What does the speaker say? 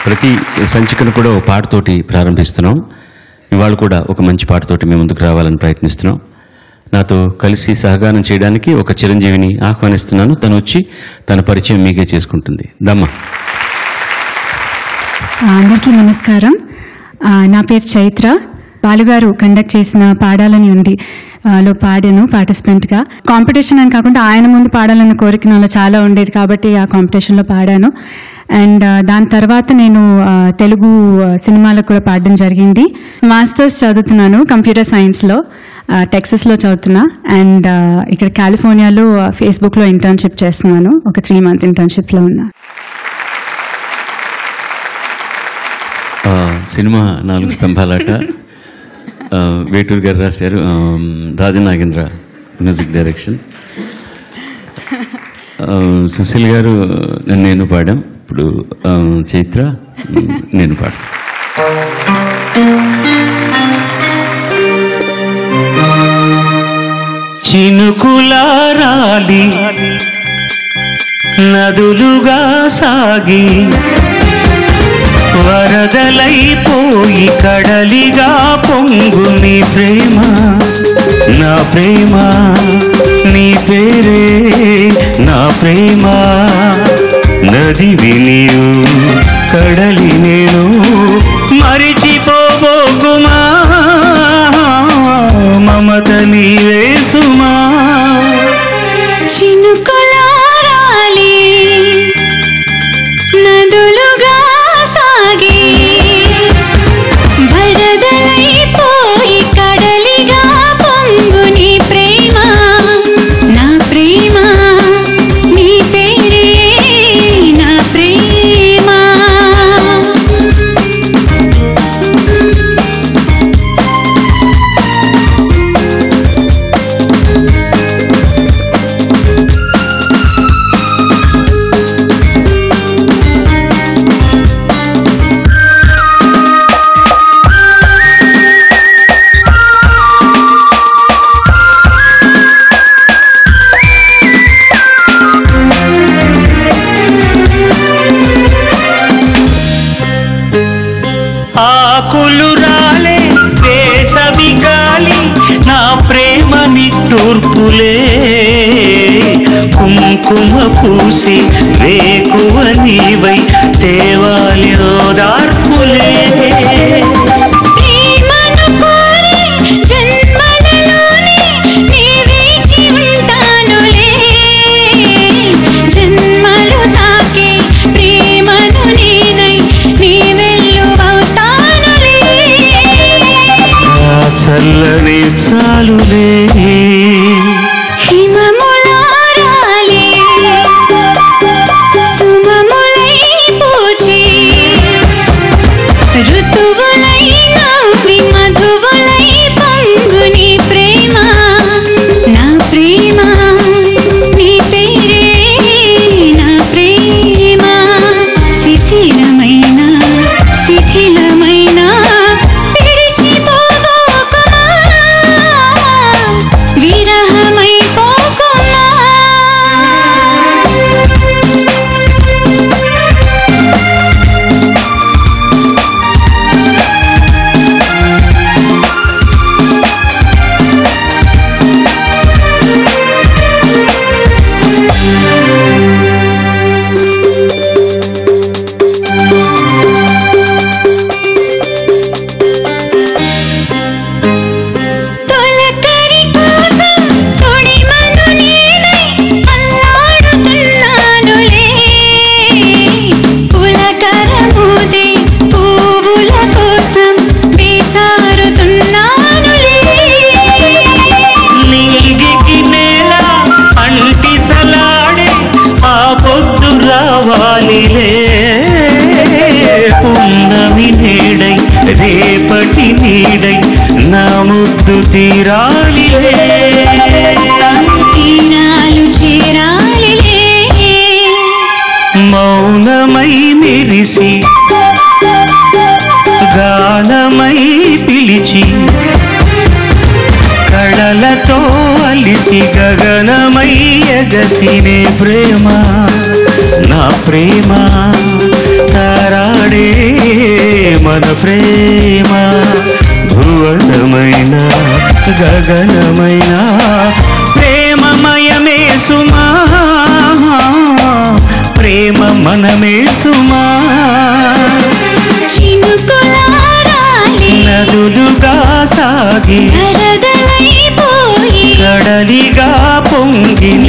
ప్రతి సంచికను కూడా ఒక పాటతోటి ప్రారంభిస్తున్నాం. ఇవాళ కూడా ఒక మంచి పాటతోటి మేము ముందుకు రావాలని ప్రయత్నిస్తున్నాం. నాతో కలిసి సహగానం చేయడానికి ఒక చిరంజీవిని ఆహ్వానిస్తున్నాను. తను వచ్చి తన పరిచయం మీకే చేసుకుంటుంది. దమ్మ. అందరికీ నమస్కారం. నా పేరు చైత్ర. బాలుగారు కండక్ట్ చేసిన పాడాలని ఉంది లో పాడాను పార్టిసిపెంట్గా. కాంపిటీషన్ అని కాకుండా ఆయన ముందు పాడాలన్న కోరిక నాలో చాలా ఉండేది కాబట్టి ఆ కాంపిటీషన్లో పాడాను. అండ్ దాని తర్వాత నేను తెలుగు సినిమాలకు కూడా పాడడం జరిగింది. మాస్టర్స్ చదువుతున్నాను కంప్యూటర్ సైన్స్లో, టెక్సస్లో చదువుతున్నా. అండ్ ఇక్కడ కాలిఫోర్నియాలో ఫేస్బుక్లో ఇంటర్న్షిప్ చేస్తున్నాను. ఒక 3 month ఇంటర్న్షిప్లో ఉన్నా. సినిమా 4 స్తంభాలాట వేటూరు గారు రాశారు. రాజనాగేంద్ర మ్యూజిక్ డైరెక్షన్. సుశీల్ గారు నేను పాడాం. ఇప్పుడు చైత్ర నేను పాడతాను. చినుకులారాలి నదులుగా సాగి వరదలైపోయి కడలిగా పొంగు నీ ప్రేమ, నా ప్రేమ, నీ పేరే నా ప్రేమ. నదివి నీవు కడలి నేను మరిచిపోబోకుమా, మమత నీవే సుమా. చినుకులారాలి నదులుగా సాగి వరదలైపోయి కడలిగా పొంగు నీ ప్రేమ, నా ప్రేమ, నీ పేరే నా ప్రేమ. ఆకులు రాలే వేసవి గాలి నా ప్రేమ నిట్టూర్పులే, కుంకుమ పూసి వేకువ నీవై తేవాలి ఓదార్పులే. చల్లని చాలులే హిమములారాలి సుమములై పూచి ఋతువులై నవ్వి మధువులై పొంగు నీ ప్రేమ, నా ప్రేమ, నీ పేరే నా ప్రేమ. శిథిలమైన శిథిలమైన పున్నమి నీడై రేపటి నీడై నా ముద్దు తీరాలిలే, తీరాలు చేరాలిలే. మౌనమై మెరిసి గానమై పిలిచి కళలతో అలిసి గగనమై ఎగసినే ప్రేమ, నా ప్రేమ. తారా నాడే మన ప్రేమ భువనమైన గగనమైన ప్రేమమయమే సుమా ప్రేమ మనమే సుమా నదులుగా సాగి కడలిగా పొంగిన